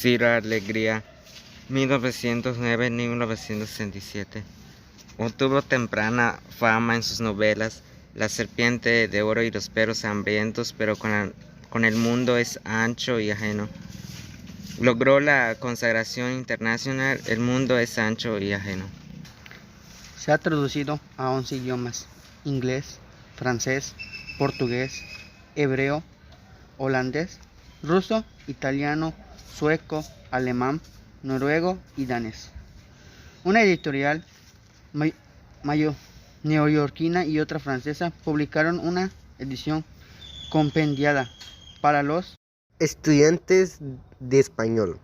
Ciro Alegría, 1909-1967. Obtuvo temprana fama en sus novelas La serpiente de oro y Los perros hambrientos, pero con el mundo es ancho y ajeno. Logró la consagración internacional, El mundo es ancho y ajeno. Se ha traducido a 11 idiomas: inglés, francés, portugués, hebreo, holandés, ruso, italiano, sueco, alemán, noruego y danés. Una editorial neoyorquina y otra francesa publicaron una edición compendiada para los estudiantes de español.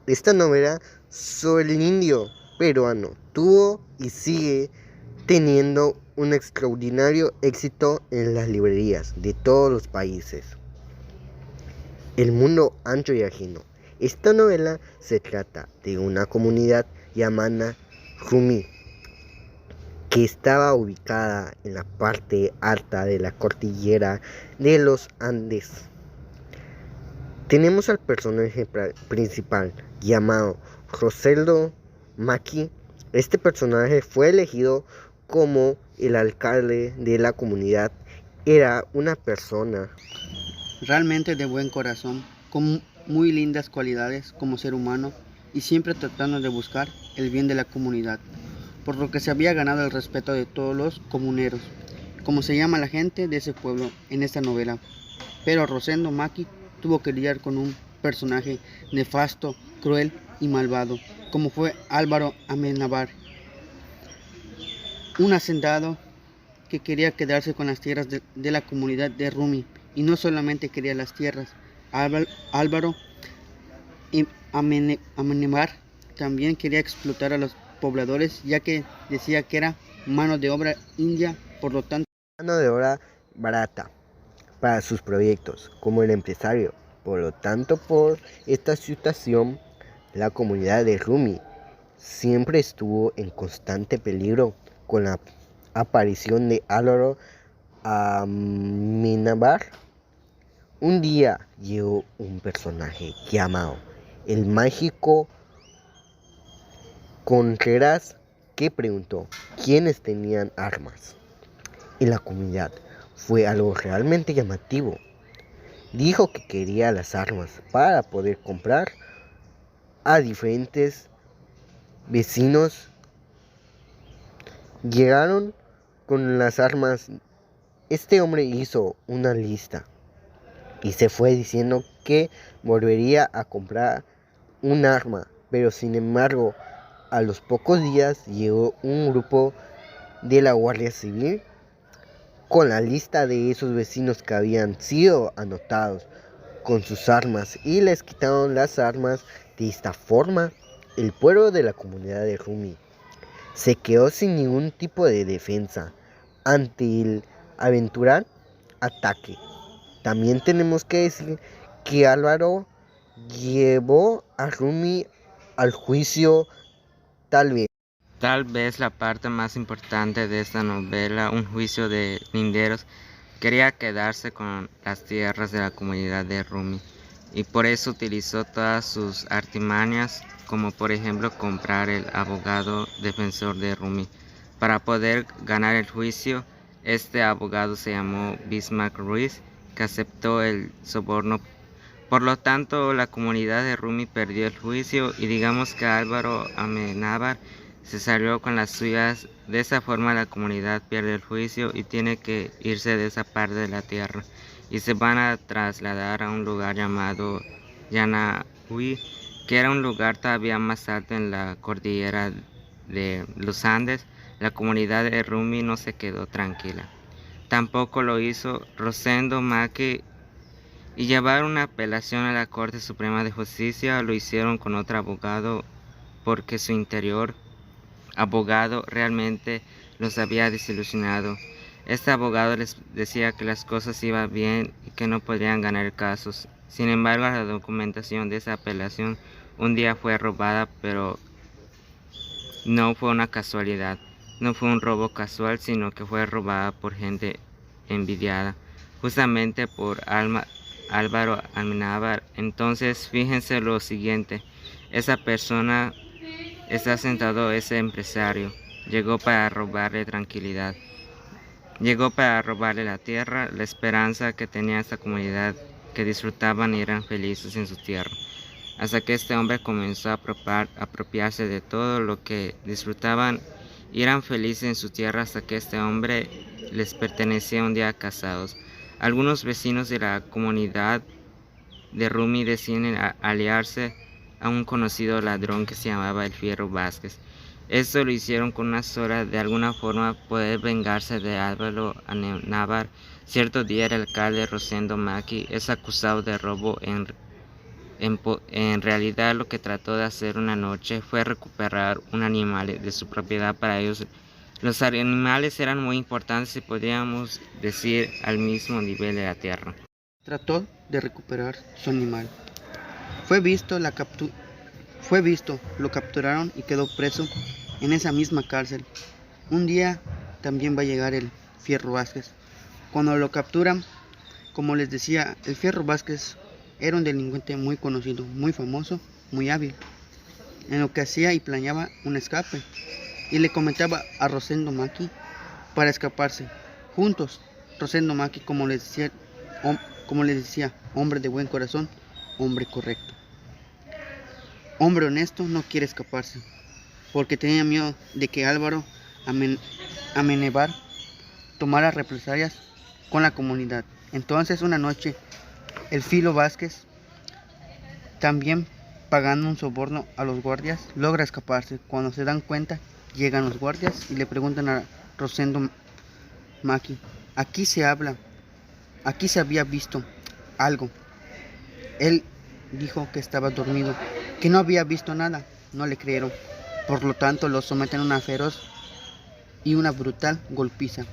Esta novela sobre el indio peruano tuvo y sigue teniendo un extraordinario éxito en las librerías de todos los países. El mundo ancho y ajeno. Esta novela se trata de una comunidad llamada Rumi, que estaba ubicada en la parte alta de la cordillera de los Andes. Tenemos al personaje principal llamado Roseldo Maki. Este personaje fue elegido como el alcalde de la comunidad. Era una persona realmente de buen corazón, con muy lindas cualidades como ser humano y siempre tratando de buscar el bien de la comunidad, por lo que se había ganado el respeto de todos los comuneros, como se llama la gente de ese pueblo en esta novela. Pero Rosendo Maki tuvo que lidiar con un personaje nefasto, cruel y malvado, como fue Álvaro Amenábar, un hacendado que quería quedarse con las tierras de la comunidad de Rumi, y no solamente quería las tierras. Álvaro Amenábar también quería explotar a los pobladores, ya que decía que era mano de obra india, por lo tanto mano de obra barata para sus proyectos como el empresario. Por lo tanto, por esta situación, la comunidad de Rumi siempre estuvo en constante peligro con la aparición de Álvaro Amenábar. Un día llegó un personaje llamado el mágico Contreras, que preguntó quiénes tenían armas en la comunidad. Fue algo realmente llamativo. Dijo que quería las armas para poder comprar a diferentes vecinos. Llegaron con las armas. Este hombre hizo una lista y se fue diciendo que volvería a comprar un arma, pero sin embargo, a los pocos días llegó un grupo de la Guardia Civil con la lista de esos vecinos que habían sido anotados con sus armas y les quitaron las armas. De esta forma, el pueblo de la comunidad de Rumi se quedó sin ningún tipo de defensa ante el aventural ataque. También tenemos que decir que Álvaro llevó a Rumi al juicio. Tal vez la parte más importante de esta novela, un juicio de linderos, quería quedarse con las tierras de la comunidad de Rumi y por eso utilizó todas sus artimañas, como por ejemplo comprar el abogado defensor de Rumi. Para poder ganar el juicio, este abogado se llamó Bismarck Ruiz, que aceptó el soborno. Por lo tanto, la comunidad de Rumi perdió el juicio y digamos que Álvaro Amenábar se salió con las suyas. De esa forma la comunidad pierde el juicio y tiene que irse de esa parte de la tierra y se van a trasladar a un lugar llamado Yanahui, que era un lugar todavía más alto en la cordillera de los Andes. La comunidad de Rumi no se quedó tranquila. Tampoco lo hizo Rosendo Maki y llevaron una apelación a la Corte Suprema de Justicia. Lo hicieron con otro abogado porque su anterior abogado realmente los había desilusionado. Este abogado les decía que las cosas iban bien y que no podrían ganar casos. Sin embargo, la documentación de esa apelación un día fue robada, pero no fue una casualidad. No fue un robo casual, sino que fue robada por gente envidiada, justamente por Álvaro Amenábar. Entonces fíjense lo siguiente, esa persona está sentado, ese empresario, llegó para robarle tranquilidad. Llegó para robarle la tierra, la esperanza que tenía esta comunidad, que disfrutaban y eran felices en su tierra. Hasta que este hombre comenzó a apropiarse de todo lo que disfrutaban y eran felices en su tierra, hasta que este hombre les pertenecía un día casados. Algunos vecinos de la comunidad de Rumi deciden aliarse a un conocido ladrón que se llamaba el Fierro Vázquez. Esto lo hicieron con una sola, de alguna forma, poder vengarse de Álvaro Amenábar. Cierto día el alcalde Rosendo Maki es acusado de robo. En realidad lo que trató de hacer una noche fue recuperar un animal de su propiedad. Para ellos los animales eran muy importantes y podríamos decir al mismo nivel de la tierra. Trató de recuperar su animal. Fue visto, lo capturaron y quedó preso en esa misma cárcel. Un día también va a llegar el Fierro Vázquez. Cuando lo capturan, como les decía, el Fierro Vázquez era un delincuente muy conocido, muy famoso, muy hábil, en lo que hacía y planeaba un escape. Y le comentaba a Rosendo Maki para escaparse. Juntos, Rosendo Maki, como les decía, hombre de buen corazón, hombre correcto. Hombre honesto, no quiere escaparse, porque tenía miedo de que Álvaro Amenábar tomara represalias con la comunidad. Entonces una noche, el Filo Vázquez, también pagando un soborno a los guardias, logra escaparse. Cuando se dan cuenta, llegan los guardias y le preguntan a Rosendo Maki, aquí se había visto algo. Él dijo que estaba dormido, que no había visto nada. No le creyeron. Por lo tanto, lo someten a una feroz y una brutal golpiza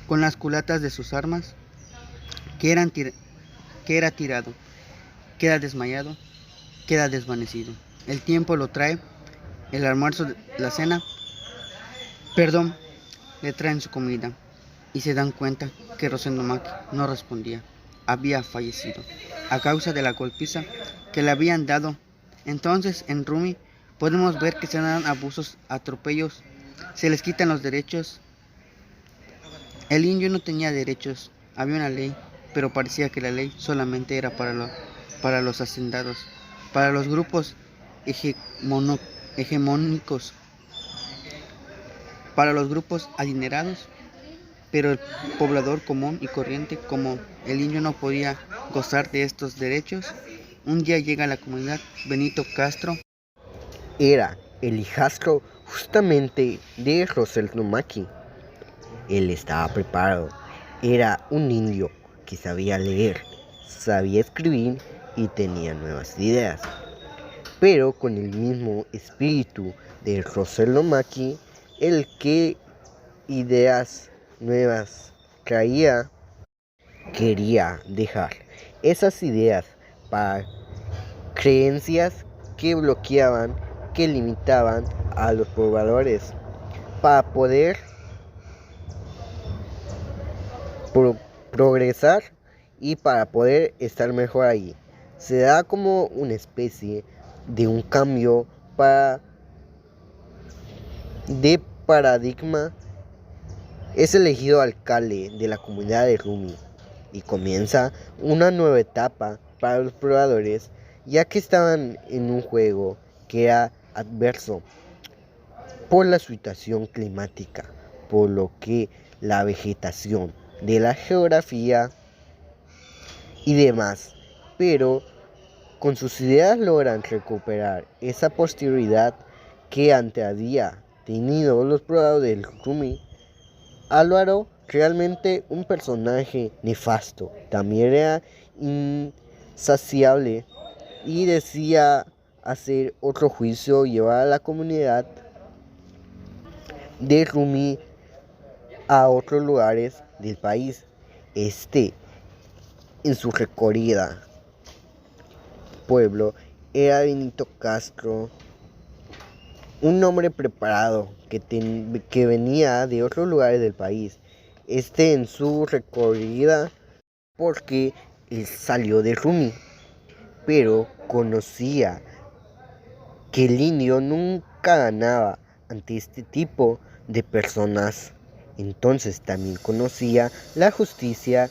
con las culatas de sus armas, que era tirado, queda desmayado, queda desvanecido. El tiempo lo trae, el almuerzo, la cena, le traen su comida y se dan cuenta que Rosendo Maki no respondía, había fallecido a causa de la golpiza que le habían dado. Entonces en Rumi podemos ver que se dan abusos, atropellos, se les quitan los derechos. El indio no tenía derechos, había una ley, pero parecía que la ley solamente era para los hacendados, para los grupos hegemónicos, para los grupos adinerados, pero el poblador común y corriente, como el indio, no podía gozar de estos derechos. Un día llega a la comunidad Benito Castro. Era el hijastro justamente de Rosendo Maki. Él estaba preparado. Era un indio que sabía leer, sabía escribir y tenía nuevas ideas. Pero con el mismo espíritu de Rosendo Maki, el que ideas nuevas traía, quería dejar esas ideas para creencias que bloqueaban, que limitaban a los pobladores para poder progresar y para poder estar mejor ahí. Se da como una especie de un cambio de paradigma. Es elegido alcalde de la comunidad de Rumi y comienza una nueva etapa para los pobladores, ya que estaban en un juego que era adverso por la situación climática, por lo que la vegetación de la geografía y demás, pero con sus ideas logran recuperar esa posterioridad que antes había tenido los pobladores del Rumi. Álvaro, realmente un personaje nefasto, también era insaciable y decía hacer otro juicio, llevar a la comunidad de Rumi a otros lugares del país. En su recorrida pueblo era Benito Castro, un hombre preparado que venía de otros lugares del país. En su recorrida, porque él salió de Rumi, pero conocía que el indio nunca ganaba ante este tipo de personas. Entonces también conocía la justicia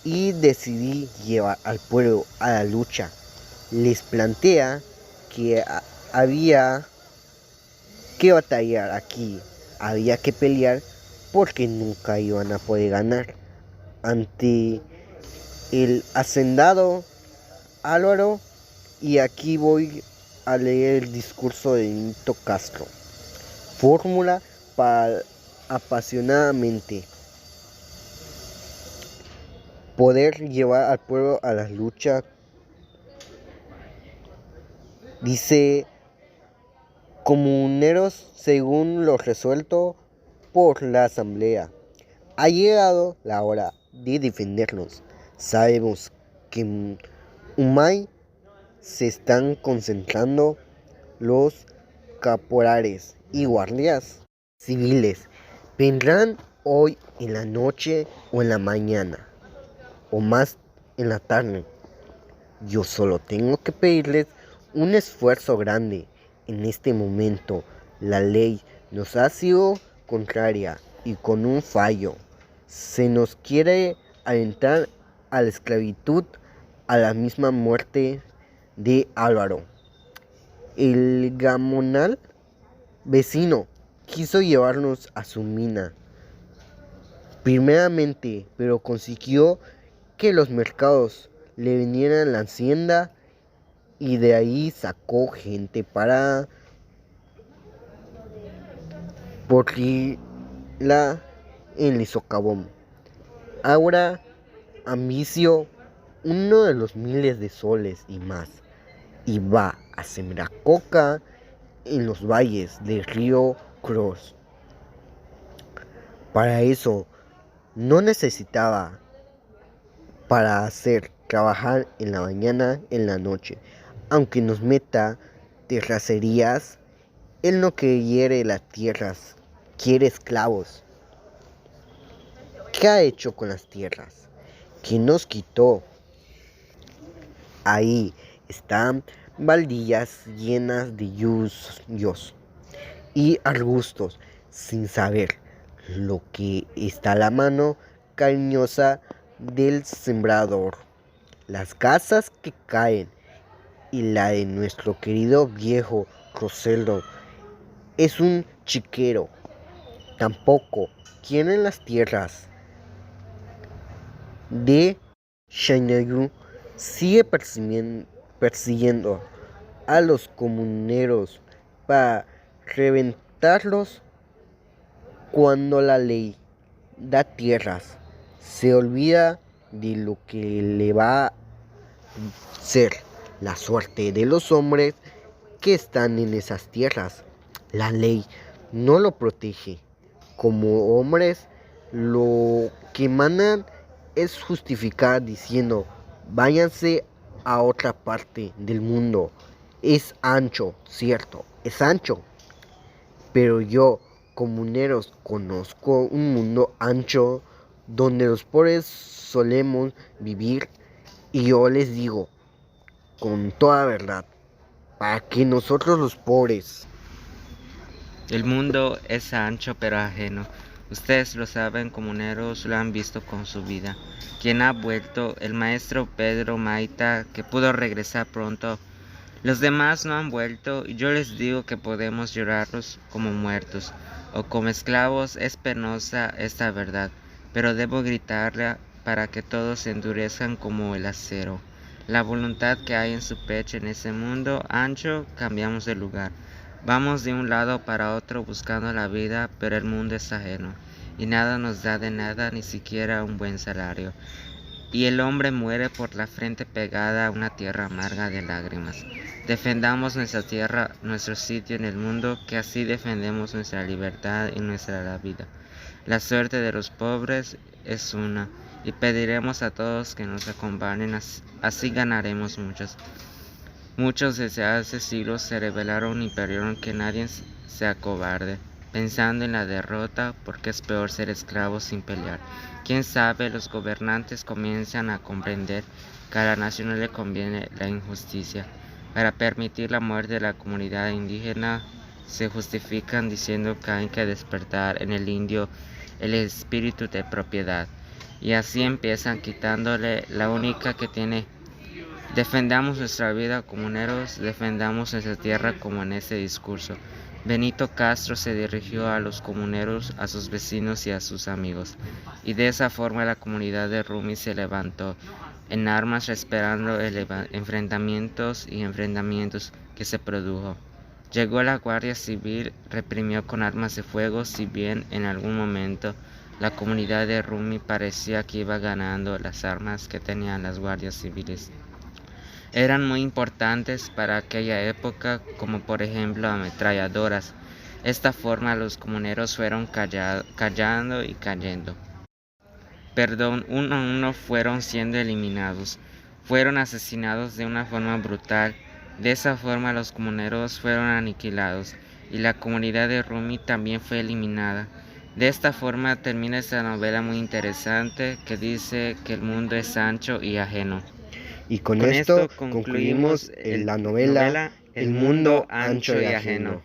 y decidí llevar al pueblo a la lucha. Les plantea que había que batallar aquí, había que pelear porque nunca iban a poder ganar ante el hacendado Álvaro. Y aquí voy a leer el discurso de Nito Castro. Fórmula para apasionadamente poder llevar al pueblo a la lucha. Dice: comuneros, según lo resuelto por la asamblea, ha llegado la hora de defendernos. Sabemos que en Humay se están concentrando los caporales y guardias civiles. Vendrán hoy en la noche o en la mañana o más en la tarde. Yo solo tengo que pedirles un esfuerzo grande. En este momento la ley nos ha sido contraria y con un fallo se nos quiere alentar a la esclavitud, a la misma muerte de Álvaro. El gamonal vecino quiso llevarnos a su mina, primeramente, pero consiguió que los mercados le vinieran a la hacienda y de ahí sacó gente para ponerla en el socavón. Ahora ambició uno de los miles de soles y más, y va a sembrar coca en los valles del río Cross. Para eso no necesitaba para hacer trabajar en la mañana, en la noche. Aunque nos meta terracerías, él no quiere las tierras, quiere esclavos. ¿Qué ha hecho con las tierras? ¿Qué nos quitó? Ahí están baldías llenas de yuyos y arbustos, sin saber lo que está a la mano cariñosa del sembrador. Las casas que caen y la de nuestro querido viejo Roseldo es un chiquero. Tampoco quieren las tierras de Shanayu. Sigue persiguiendo a los comuneros para reventarlos. Cuando la ley da tierras, se olvida de lo que le va a ser la suerte de los hombres que están en esas tierras. La ley no lo protege. Como hombres, lo que mandan es justificar diciendo: váyanse a otra parte del mundo. Es ancho, cierto, es ancho. Pero yo, comuneros, conozco un mundo ancho donde los pobres solemos vivir, y yo les digo con toda verdad, para que nosotros los pobres. El mundo es ancho pero ajeno. Ustedes lo saben, comuneros, lo han visto con su vida. ¿Quién ha vuelto? El maestro Pedro Maita, que pudo regresar pronto. Los demás no han vuelto, y yo les digo que podemos llorarlos como muertos o como esclavos. Es penosa esta verdad, pero debo gritarla para que todos se endurezcan como el acero. La voluntad que hay en su pecho en ese mundo ancho, cambiamos de lugar. Vamos de un lado para otro buscando la vida, pero el mundo es ajeno, y nada nos da de nada, ni siquiera un buen salario. Y el hombre muere por la frente pegada a una tierra amarga de lágrimas. Defendamos nuestra tierra, nuestro sitio en el mundo, que así defendemos nuestra libertad y nuestra vida. La suerte de los pobres es una, y pediremos a todos que nos acompañen, así ganaremos muchos. Muchos desde hace siglos se rebelaron y pidieron que nadie se acobarde, pensando en la derrota, porque es peor ser esclavo sin pelear. Quién sabe, los gobernantes comienzan a comprender que a la nación no le conviene la injusticia. Para permitir la muerte de la comunidad indígena, se justifican diciendo que hay que despertar en el indio el espíritu de propiedad. Y así empiezan quitándole la única que tiene. Defendamos nuestra vida, comuneros, defendamos nuestra tierra, como en ese discurso. Benito Castro se dirigió a los comuneros, a sus vecinos y a sus amigos, y de esa forma la comunidad de Rumi se levantó en armas, esperando enfrentamientos que se produjo. Llegó la Guardia Civil, reprimió con armas de fuego, si bien en algún momento la comunidad de Rumi parecía que iba ganando. Las armas que tenían las guardias civiles eran muy importantes para aquella época, como por ejemplo ametralladoras. De esta forma los comuneros fueron callando y cayendo. Uno a uno fueron siendo eliminados, fueron asesinados de una forma brutal. De esa forma los comuneros fueron aniquilados y la comunidad de Rumi también fue eliminada. De esta forma termina esta novela muy interesante que dice que el mundo es ancho y ajeno. Y con esto concluimos la novela El mundo ancho y ajeno.